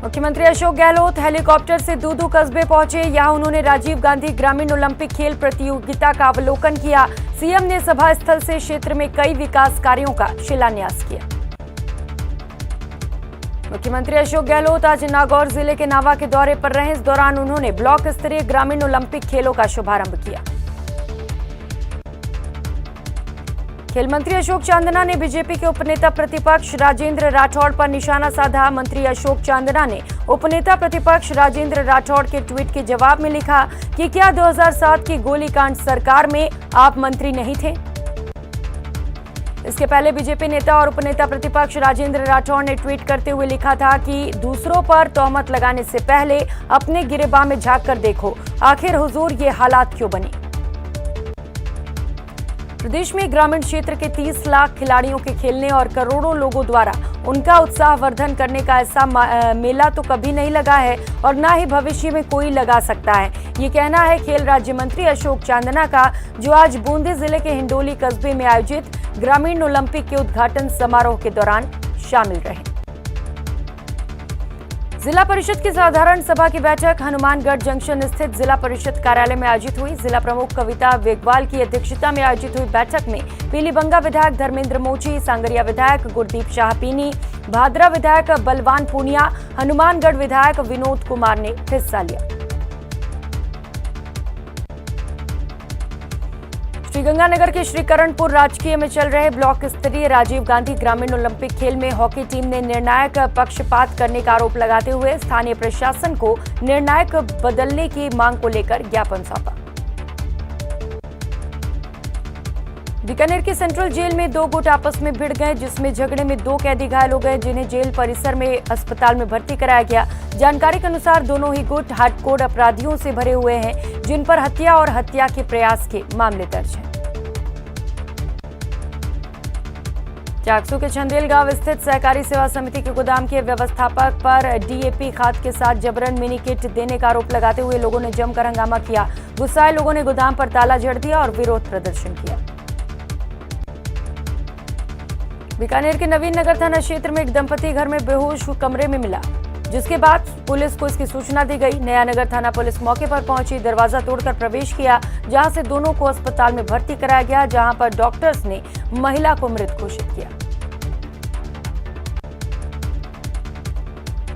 मुख्यमंत्री अशोक गहलोत हेलीकॉप्टर से दूदू कस्बे पहुंचे। यहां उन्होंने राजीव गांधी ग्रामीण ओलंपिक खेल प्रतियोगिता का अवलोकन किया। सीएम ने सभा स्थल से क्षेत्र में कई विकास कार्यों का शिलान्यास किया। मुख्यमंत्री अशोक गहलोत आज नागौर जिले के नावा के दौरे पर रहे। इस दौरान उन्होंने ब्लॉक स्तरीय ग्रामीण ओलंपिक खेलों का शुभारंभ किया। खेल मंत्री अशोक चांदना ने बीजेपी के उपनेता प्रतिपक्ष राजेंद्र राठौड़ पर निशाना साधा। मंत्री अशोक चांदना ने उपनेता प्रतिपक्ष राजेंद्र राठौड़ के ट्वीट के जवाब में लिखा कि क्या 2007 की गोलीकांड सरकार में आप मंत्री नहीं थे। इसके पहले बीजेपी नेता और उपनेता प्रतिपक्ष राजेंद्र राठौड़ ने ट्वीट करते हुए लिखा था कि दूसरों पर तोहमत लगाने से पहले अपने गिरेबां में झांक कर देखो, आखिर हुजूर ये हालात क्यों बनी। प्रदेश में ग्रामीण क्षेत्र के 30 लाख खिलाड़ियों के खेलने और करोड़ों लोगों द्वारा उनका उत्साहवर्धन करने का ऐसा मेला तो कभी नहीं लगा है और ना ही भविष्य में कोई लगा सकता है। ये कहना है खेल राज्य मंत्री अशोक चांदना का, जो आज बूंदी जिले के हिंडोली कस्बे में आयोजित ग्रामीण ओलंपिक के उद्घाटन समारोह के दौरान शामिल रहे। जिला परिषद की साधारण सभा की बैठक हनुमानगढ़ जंक्शन स्थित जिला परिषद कार्यालय में आयोजित हुई। जिला प्रमुख कविता वेगवाल की अध्यक्षता में आयोजित हुई बैठक में पीलीबंगा विधायक धर्मेंद्र मोची, सांगरिया विधायक गुरदीप शाहपीनी, भादरा विधायक बलवान पूनिया, हनुमानगढ़ विधायक विनोद कुमार ने हिस्सा लिया। श्रीगंगानगर के श्रीकरणपुर राजकीय में चल रहे ब्लॉक स्तरीय राजीव गांधी ग्रामीण ओलंपिक खेल में हॉकी टीम ने निर्णायक पक्षपात करने का आरोप लगाते हुए स्थानीय प्रशासन को निर्णायक बदलने की मांग को लेकर ज्ञापन सौंपा। बीकानेर की सेंट्रल जेल में 2 गुट आपस में भिड़ गए, जिसमें झगड़े में 2 कैदी घायल हो गए, जिन्हें जेल परिसर में अस्पताल में भर्ती कराया गया। जानकारी के अनुसार दोनों ही गुट हार्डकोर अपराधियों से भरे हुए हैं, जिन पर हत्या और हत्या के प्रयास के मामले दर्ज हैं। चाकसू के चंदेल गांव स्थित सहकारी सेवा समिति के गोदाम के व्यवस्थापक पर डीएपी खाद के साथ जबरन मिनी किट देने का आरोप लगाते हुए लोगों ने जमकर हंगामा किया। गुस्साए लोगों ने गोदाम पर ताला जड़ दिया और विरोध प्रदर्शन किया। बीकानेर के नवीन नगर थाना क्षेत्र में एक दंपति घर में बेहोश कमरे में मिला, जिसके बाद पुलिस को इसकी सूचना दी गई। नया नगर थाना पुलिस मौके पर पहुंची, दरवाजा तोड़कर प्रवेश किया, जहां से दोनों को अस्पताल में भर्ती कराया गया, जहां पर डॉक्टर्स ने महिला को मृत घोषित किया।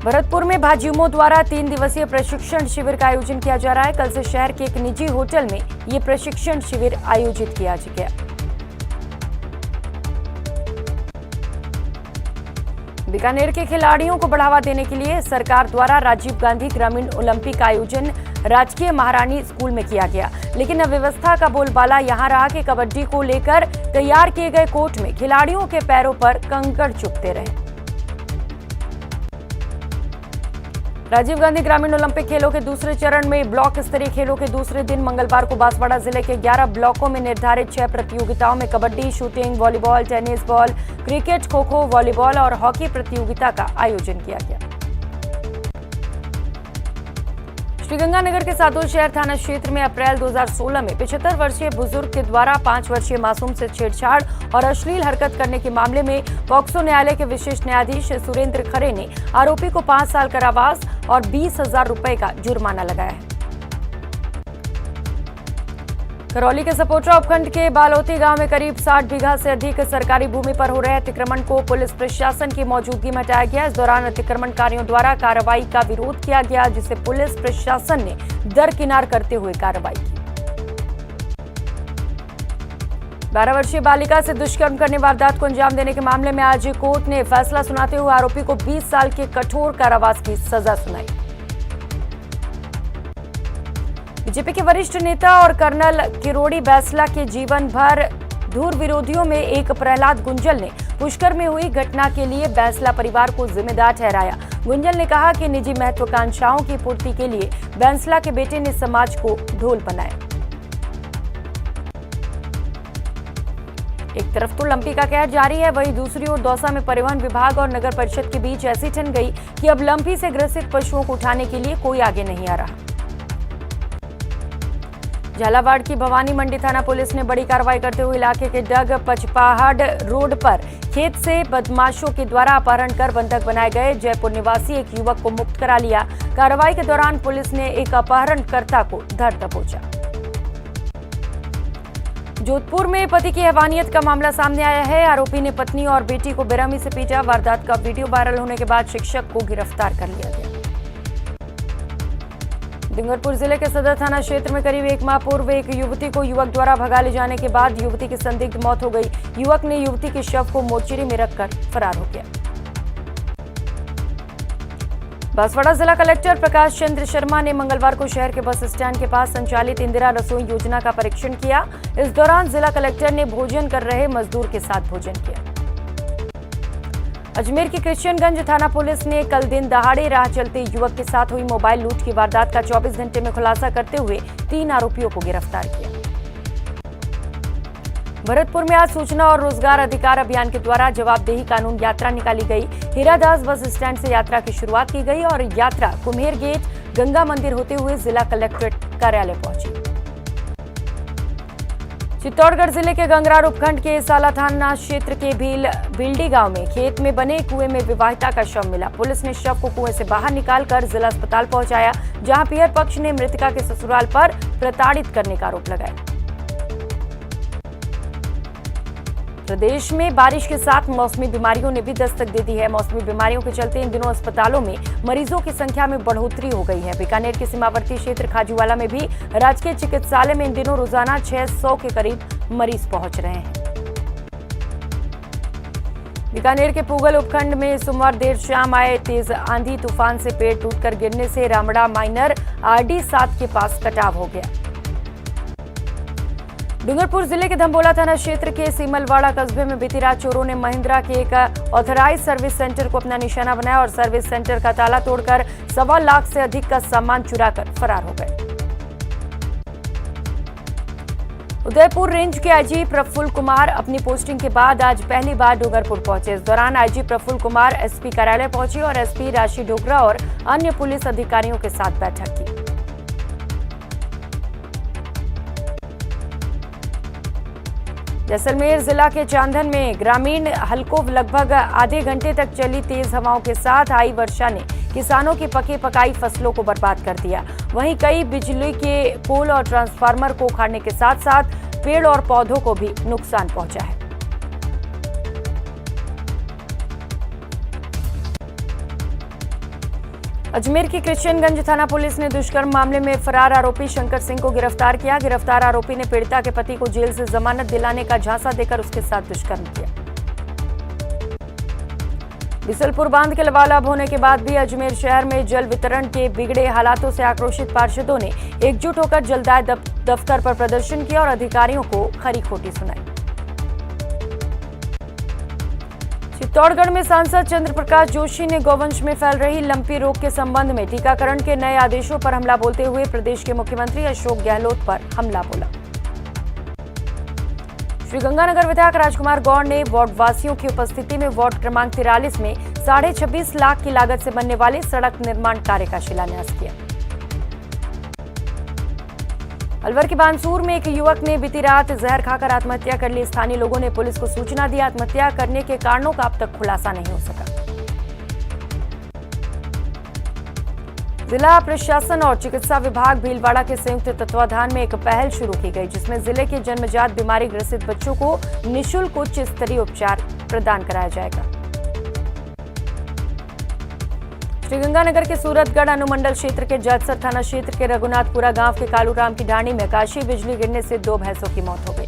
भरतपुर में भाजयुमो द्वारा 3 दिवसीय प्रशिक्षण शिविर का आयोजन किया जा रहा है। कल से शहर के एक निजी होटल में ये प्रशिक्षण शिविर आयोजित किया गया। बीकानेर के खिलाड़ियों को बढ़ावा देने के लिए सरकार द्वारा राजीव गांधी ग्रामीण ओलंपिक का आयोजन राजकीय महारानी स्कूल में किया गया, लेकिन अव्यवस्था का बोलबाला यहां रहा कि कबड्डी को लेकर तैयार किए गए कोर्ट में खिलाड़ियों के पैरों पर कंकड़ चुभते रहे। राजीव गांधी ग्रामीण ओलंपिक खेलों के दूसरे चरण में ब्लॉक स्तरीय खेलों के दूसरे दिन मंगलवार को बांसवाड़ा जिले के 11 ब्लॉकों में निर्धारित 6 प्रतियोगिताओं में kabaddi, shooting, volleyball, tennis ball, cricket, kho kho, volleyball और हॉकी प्रतियोगिता का आयोजन किया गया। श्रीगंगानगर के सातोल शहर थाना क्षेत्र में अप्रैल 2016 में 75 वर्षीय बुजुर्ग के द्वारा 5 वर्षीय मासूम से छेड़छाड़ और अश्लील हरकत करने के मामले में पॉक्सो न्यायालय के विशेष न्यायाधीश सुरेंद्र खरे ने आरोपी को 5 साल कारावास और 20,000 रुपए का जुर्माना लगाया है। करौली के सपोटरा उपखंड के बालोती गांव में करीब 60 बीघा से अधिक सरकारी भूमि पर हो रहे अतिक्रमण को पुलिस प्रशासन की मौजूदगी में हटाया गया। इस दौरान अतिक्रमणकारियों द्वारा कार्रवाई का विरोध किया गया, जिसे पुलिस प्रशासन ने दरकिनार करते हुए कार्रवाई की। 12 वर्षीय बालिका से दुष्कर्म करने वारदात को अंजाम देने के मामले में आज कोर्ट ने फैसला सुनाते हुए आरोपी को 20 साल के कठोर कारावास की सजा सुनाई। बीजेपी के वरिष्ठ नेता और कर्नल किरोड़ी बैसला के जीवन भर धूर विरोधियों में एक प्रहलाद गुंजल ने पुष्कर में हुई घटना के लिए बैसला परिवार को जिम्मेदार ठहराया। गुंजल ने कहा कि निजी महत्वाकांक्षाओं की पूर्ति के लिए बैसला के बेटे ने समाज को ढोल बनाया। एक तरफ तो लंपी का कहर जारी है, वहीं दूसरी ओर दौसा में परिवहन विभाग और नगर परिषद के बीच ऐसी ठन गई कि अब लंपी से ग्रसित पशुओं को उठाने के लिए कोई आगे नहीं आ रहा। झालावाड़ की भवानी मंडी थाना पुलिस ने बड़ी कार्रवाई करते हुए इलाके के डग पचपाहड़ रोड पर खेत से बदमाशों के द्वारा अपहरण कर बंधक बनाए गए जयपुर निवासी एक युवक को मुक्त करा लिया। कार्रवाई के दौरान पुलिस ने एक अपहरणकर्ता को धर दबोचा। जोधपुर में पति की हैवानियत का मामला सामने आया है। आरोपी ने पत्नी और बेटी को बेरहमी से पीटा। वारदात का वीडियो वायरल होने के बाद शिक्षक को गिरफ्तार कर लिया गया। डूंगरपुर जिले के सदर थाना क्षेत्र में करीब 1 माह पूर्व एक युवती को युवक द्वारा भगा ले जाने के बाद युवती की संदिग्ध मौत हो गई। युवक ने युवती के शव को मोर्चरी में रखकर फरार हो गया। बांसवाड़ा जिला कलेक्टर प्रकाश चंद्र शर्मा ने मंगलवार को शहर के बस स्टैंड के पास संचालित इंदिरा रसोई योजना का परीक्षण किया। इस दौरान जिला कलेक्टर ने भोजन कर रहे मजदूर के साथ भोजन किया। अजमेर की कृष्णगंज थाना पुलिस ने कल दिन दहाड़े राह चलते युवक के साथ हुई मोबाइल लूट की वारदात का 24 घंटे में खुलासा करते हुए 3 आरोपियों को गिरफ्तार किया। भरतपुर में आज सूचना और रोजगार अधिकार अभियान के द्वारा जवाबदेही कानून यात्रा निकाली गई। हीरादास बस स्टैंड से यात्रा की शुरुआत की गई और यात्रा कुम्हेर गेट, गंगा मंदिर होते हुए जिला कलेक्ट्रेट कार्यालय पहुंची। चित्तौड़गढ़ जिले के गंगरार उपखंड के साला थाना क्षेत्र के बिल्डी गांव में खेत में बने कुएं में विवाहिता का शव मिला। पुलिस ने शव को कुएं से बाहर निकालकर जिला अस्पताल पहुंचाया, जहां पियर पक्ष ने मृतका के ससुराल पर प्रताड़ित करने का आरोप लगाया। प्रदेश में बारिश के साथ मौसमी बीमारियों ने भी दस्तक दे दी है। मौसमी बीमारियों के चलते इन दिनों अस्पतालों में मरीजों की संख्या में बढ़ोतरी हो गई है। बीकानेर के सीमावर्ती क्षेत्र खाजूवाला में भी राजकीय चिकित्सालय में इन दिनों रोजाना 600 के करीब मरीज पहुंच रहे हैं। बीकानेर के पूगल उपखंड में सोमवार देर शाम आए तेज आंधी तूफान से पेड़ टूटकर गिरने से रामड़ा माइनर RD 7 के पास कटाव हो गया। डूंगरपुर जिले के धम्बोला थाना क्षेत्र के सीमलवाड़ा कस्बे में बीती रात चोरों ने महिंद्रा के एक ऑथराइज सर्विस सेंटर को अपना निशाना बनाया और सर्विस सेंटर का ताला तोड़कर 1.25 लाख से अधिक का सामान चुराकर फरार हो गए। उदयपुर रेंज के आईजी प्रफुल्ल कुमार अपनी पोस्टिंग के बाद आज पहली बार डूंगरपुर पहुंचे। इस दौरान आईजी प्रफुल्ल कुमार SP कार्यालय पहुंचे और SP राशि ढोगरा और अन्य पुलिस अधिकारियों के साथ बैठक की। जैसलमेर जिला के चांदन में ग्रामीण हलकों लगभग आधे घंटे तक चली तेज हवाओं के साथ आई वर्षा ने किसानों की पकी पकाई फसलों को बर्बाद कर दिया। वहीं कई बिजली के पोल और ट्रांसफार्मर को उखाड़ने के साथ साथ पेड़ और पौधों को भी नुकसान पहुंचा है। अजमेर की कृष्णगंज थाना पुलिस ने दुष्कर्म मामले में फरार आरोपी शंकर सिंह को गिरफ्तार किया। गिरफ्तार आरोपी ने पीड़िता के पति को जेल से जमानत दिलाने का झांसा देकर उसके साथ दुष्कर्म किया। बिसलपुर बांध के लबालब होने के बाद भी अजमेर शहर में जल वितरण के बिगड़े हालातों से आक्रोशित पार्षदों ने एकजुट होकर जलदाय दफ्तर पर प्रदर्शन किया और अधिकारियों को खरी खोटी सुनाई। चित्तौड़गढ़ में सांसद चंद्र प्रकाश जोशी ने गौवंश में फैल रही लंपी रोग के संबंध में टीकाकरण के नए आदेशों पर हमला बोलते हुए प्रदेश के मुख्यमंत्री अशोक गहलोत पर हमला बोला। श्रीगंगानगर विधायक राजकुमार गौड़ ने वार्ड वासियों की उपस्थिति में वार्ड क्रमांक 43 में 26.5 लाख की लागत से बनने वाले सड़क निर्माण कार्य का शिलान्यास किया। अलवर के बानसूर में एक युवक ने बीती रात जहर खाकर आत्महत्या कर ली। स्थानीय लोगों ने पुलिस को सूचना दी। आत्महत्या करने के कारणों का अब तक खुलासा नहीं हो सका। जिला प्रशासन और चिकित्सा विभाग भीलवाड़ा के संयुक्त तत्वाधान में एक पहल शुरू की गई, जिसमें जिले के जन्मजात बीमारी ग्रसित बच्चों को निःशुल्क उच्च स्तरीय उपचार प्रदान कराया जाएगा। श्रीगंगानगर के सूरतगढ़ अनुमंडल क्षेत्र के जैतसर थाना क्षेत्र के रघुनाथपुरा गांव के कालूराम की ढाणी में आकाशीय बिजली गिरने से 2 भैंसों की मौत हो गई।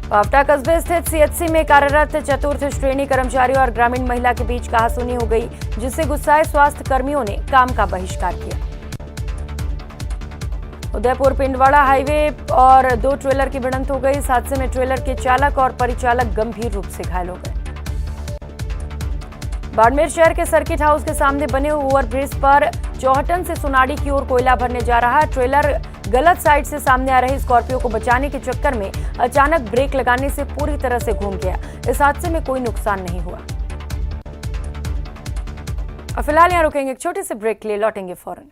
पावटा कस्बे स्थित CHC में कार्यरत चतुर्थ श्रेणी कर्मचारियों और ग्रामीण महिला के बीच कहासुनी हो गई, जिससे गुस्साए स्वास्थ्य कर्मियों ने काम का बहिष्कार किया। उदयपुर पिंडवाड़ा हाईवे और 2 ट्रेलर की भिड़ंत हो गई। इस हादसे में ट्रेलर के चालक और परिचालक गंभीर रूप से घायल हो गए। बाड़मेर शहर के सर्किट हाउस के सामने बने ओवरब्रिज पर चौहटन से सोनाड़ी की ओर कोयला भरने जा रहा ट्रेलर गलत साइड से सामने आ रही स्कॉर्पियो को बचाने के चक्कर में अचानक ब्रेक लगाने से पूरी तरह से घूम गया। इस हादसे में कोई नुकसान नहीं हुआ। और फिलहाल यहाँ रुकेंगे, एक छोटे से ब्रेक के लिए लौटेंगे फौरन।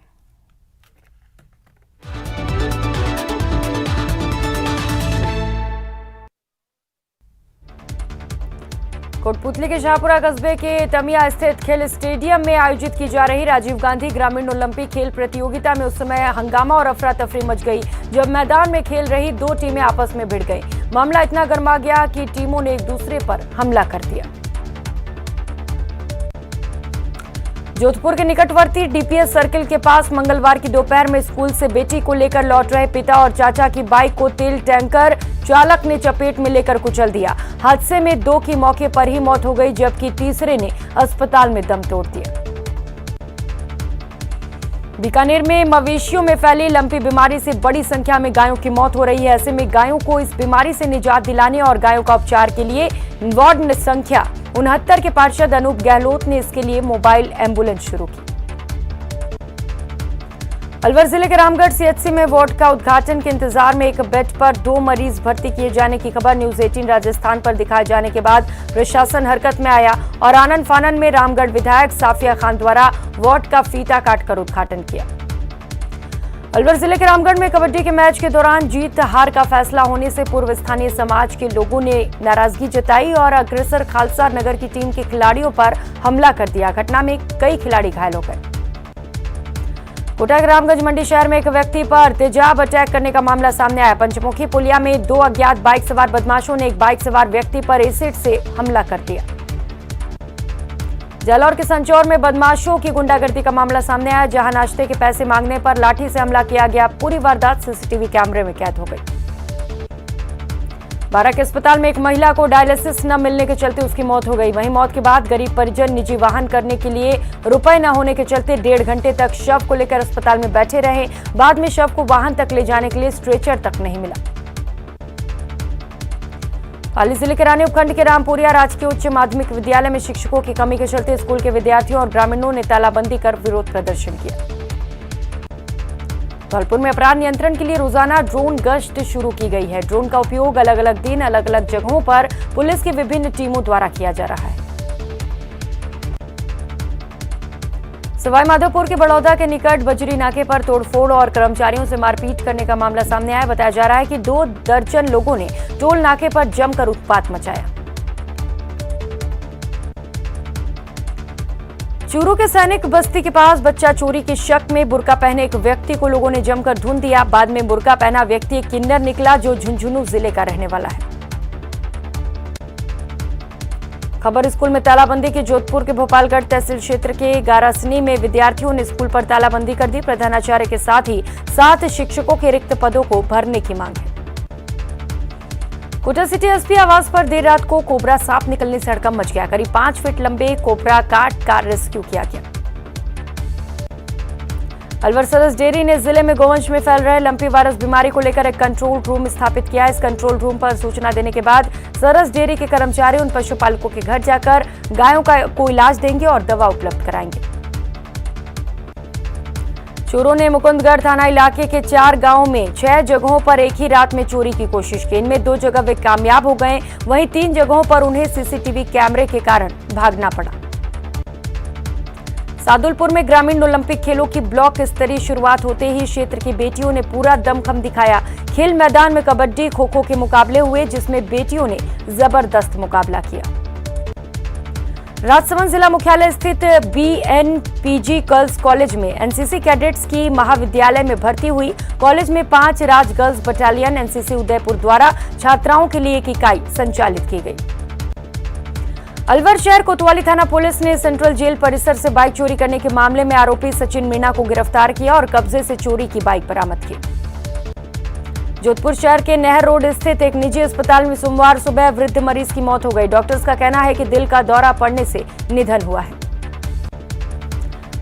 कोटपुतली के शाहपुरा कस्बे के टमिया स्थित खेल स्टेडियम में आयोजित की जा रही राजीव गांधी ग्रामीण ओलंपिक खेल प्रतियोगिता में उस समय हंगामा और अफरा तफरी मच गई जब मैदान में खेल रही दो टीमें आपस में भिड़ गई। मामला इतना गर्मा गया कि टीमों ने एक दूसरे पर हमला कर दिया। जोधपुर के निकटवर्ती डीपीएस सर्किल के पास मंगलवार की दोपहर में स्कूल से बेटी को लेकर लौट रहे पिता और चाचा की बाइक को तेल टैंकर चालक ने चपेट में लेकर कुचल दिया। हादसे में दो की मौके पर ही मौत हो गई जबकि तीसरे ने अस्पताल में दम तोड़ दिया। बीकानेर में मवेशियों में फैली लंपी बीमारी से बड़ी संख्या में गायों की मौत हो रही है। ऐसे में गायों को इस बीमारी से निजात दिलाने और गायों का उपचार के लिए वार्ड संख्या 69 के पार्षद अनूप गहलोत ने इसके लिए मोबाइल एम्बुलेंस शुरू की। अलवर जिले के रामगढ़ सीएचसी में वार्ड का उद्घाटन के इंतजार में एक बेड पर 2 मरीज भर्ती किए जाने की खबर न्यूज 18 राजस्थान पर दिखाए जाने के बाद प्रशासन हरकत में आया और आनन फानन में रामगढ़ विधायक साफिया खान द्वारा वार्ड का फीता काटकर उद्घाटन किया। अलवर जिले के रामगढ़ में कबड्डी के मैच के दौरान जीत हार का फैसला होने से पूर्व स्थानीय समाज के लोगों ने नाराजगी जताई और अग्रसर खालसा नगर की टीम के खिलाड़ियों पर हमला कर दिया। घटना में कई खिलाड़ी घायल हो गए। कोटा के रामगंज मंडी शहर में एक व्यक्ति पर तेजाब अटैक करने का मामला सामने आया। पंचमुखी पुलिया में 2 अज्ञात बाइक सवार बदमाशों ने एक बाइक सवार व्यक्ति पर एसिड से हमला कर दिया। जालौर के संचौर में बदमाशों की गुंडागर्दी का मामला सामने आया जहां नाश्ते के पैसे मांगने पर लाठी से हमला किया गया। पूरी वारदात सीसीटीवी कैमरे में कैद हो गई। बारा के अस्पताल में एक महिला को डायलिसिस न मिलने के चलते उसकी मौत हो गई। वहीं मौत के बाद गरीब परिजन निजी वाहन करने के लिए रुपए न होने के चलते 1.5 घंटे तक शव को लेकर अस्पताल में बैठे रहे। बाद में शव को वाहन तक ले जाने के लिए स्ट्रेचर तक नहीं मिला। पाली जिले के रानी उपखंड के रामपुरिया राजकीय उच्च माध्यमिक विद्यालय में शिक्षकों की कमी के चलते स्कूल के विद्यार्थियों और ग्रामीणों ने तालाबंदी कर विरोध प्रदर्शन किया। धौलपुर में अपराध नियंत्रण के लिए रोजाना ड्रोन गश्त शुरू की गई है। ड्रोन का उपयोग अलग अलग दिन अलग अलग जगहों पर पुलिस की विभिन्न टीमों द्वारा किया जा रहा है। सवाई माधोपुर के बड़ौदा के निकट बजरी नाके पर तोड़फोड़ और कर्मचारियों से मारपीट करने का मामला सामने आया। बताया जा रहा है कि 2 दर्जन लोगों ने टोल नाके पर जमकर उत्पात मचाया। चूरू के सैनिक बस्ती के पास बच्चा चोरी के शक में बुर्का पहने एक व्यक्ति को लोगों ने जमकर धुन दिया। बाद में बुर्का पहना व्यक्ति एक किन्नर निकला जो झुंझुनू जिले का रहने वाला है। खबर स्कूल में तालाबंदी की। जोधपुर के भोपालगढ़ तहसील क्षेत्र के गारासनी में विद्यार्थियों ने स्कूल पर तालाबंदी कर दी। प्रधानाचार्य के साथ ही 7 शिक्षकों के रिक्त पदों को भरने की मांग है। कोटा सिटी एसपी आवास पर देर रात को कोबरा सांप निकलने से हड़कंप मच गया। करीब 5 फीट लंबे कोबरा काट का रेस्क्यू किया गया। अलवर सरस डेयरी ने जिले में गोवंश में फैल रहे लंपी वायरस बीमारी को लेकर एक कंट्रोल रूम स्थापित किया। इस कंट्रोल रूम पर सूचना देने के बाद सरस डेयरी के कर्मचारी उन पशुपालकों के घर जाकर गायों को इलाज देंगे और दवा उपलब्ध कराएंगे। चोरों ने मुकुंदगढ़ थाना इलाके के 4 गांवों में 6 जगहों पर एक ही रात में चोरी की कोशिश की। इनमें 2 जगह वे कामयाब हो गए। वहीं 3 जगहों पर उन्हें सीसीटीवी कैमरे के कारण भागना पड़ा। सादुलपुर में ग्रामीण ओलंपिक खेलों की ब्लॉक स्तरीय शुरुआत होते ही क्षेत्र की बेटियों ने पूरा दमखम दिखाया। खेल मैदान में कबड्डी खो खो के मुकाबले हुए जिसमें बेटियों ने जबरदस्त मुकाबला किया। राजसमंद जिला मुख्यालय स्थित बीएनपीजी गर्ल्स कॉलेज में एनसीसी कैडेट्स की महाविद्यालय में भर्ती हुई। कॉलेज में 5 राज गर्ल्स बटालियन एनसीसी उदयपुर द्वारा छात्राओं के लिए एक इकाई संचालित की गई। अलवर शहर कोतवाली थाना पुलिस ने सेंट्रल जेल परिसर से बाइक चोरी करने के मामले में आरोपी सचिन मीणा को गिरफ्तार किया और कब्जे से चोरी की बाइक बरामद की। जोधपुर शहर के नहर रोड स्थित एक निजी अस्पताल में सोमवार सुबह वृद्ध मरीज की मौत हो गई। डॉक्टर्स का कहना है कि दिल का दौरा पड़ने से निधन हुआ है।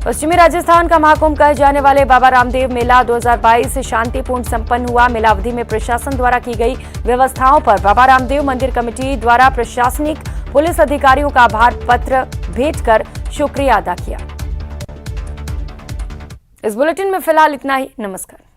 पश्चिमी राजस्थान का महाकुंभ कहे जाने वाले बाबा रामदेव मेला 2022 शांतिपूर्ण संपन्न हुआ। मेला अवधि में प्रशासन द्वारा की गई व्यवस्थाओं पर बाबा रामदेव मंदिर कमेटी द्वारा प्रशासनिक पुलिस अधिकारियों का आभार पत्र भेंट कर शुक्रिया अदा किया। इस बुलेटिन में फिलहाल इतना ही। नमस्कार।